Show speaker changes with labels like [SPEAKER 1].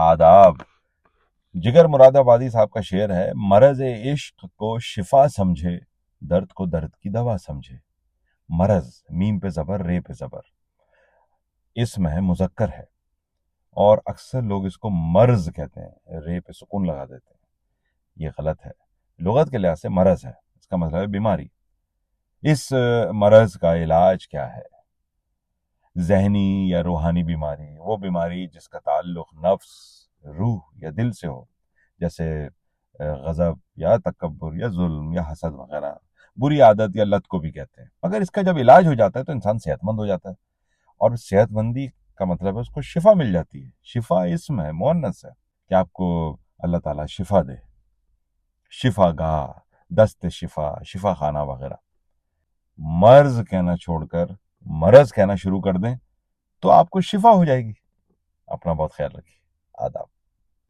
[SPEAKER 1] آداب. جگر مراد آبادی صاحب کا شعر ہے، مرض عشق کو شفا سمجھے، درد کو درد کی دوا سمجھے. مرض، میم پہ زبر، رے پہ زبر، اسم ہے، مذکر ہے، اور اکثر لوگ اس کو مرض کہتے ہیں، رے پہ سکون لگا دیتے ہیں. یہ غلط ہے. لغت کے لحاظ سے مرض ہے، اس کا مطلب ہے بیماری. اس مرض کا علاج کیا ہے؟ ذہنی یا روحانی بیماری، وہ بیماری جس کا تعلق نفس، روح یا دل سے ہو، جیسے غضب یا تکبر یا ظلم یا حسد وغیرہ. بری عادت یا لت کو بھی کہتے ہیں. مگر اس کا جب علاج ہو جاتا ہے تو انسان صحت مند ہو جاتا ہے، اور صحت مندی کا مطلب ہے اس کو شفا مل جاتی ہے. شفا اسم ہے، مؤنث ہے، کہ آپ کو اللہ تعالیٰ شفا دے. شفا گاہ، دست شفا، شفا خانہ وغیرہ. مرض کہنا چھوڑ کر مرض کہنا شروع کر دیں تو آپ کو شفا ہو جائے گی. اپنا بہت خیال رکھیے. آداب.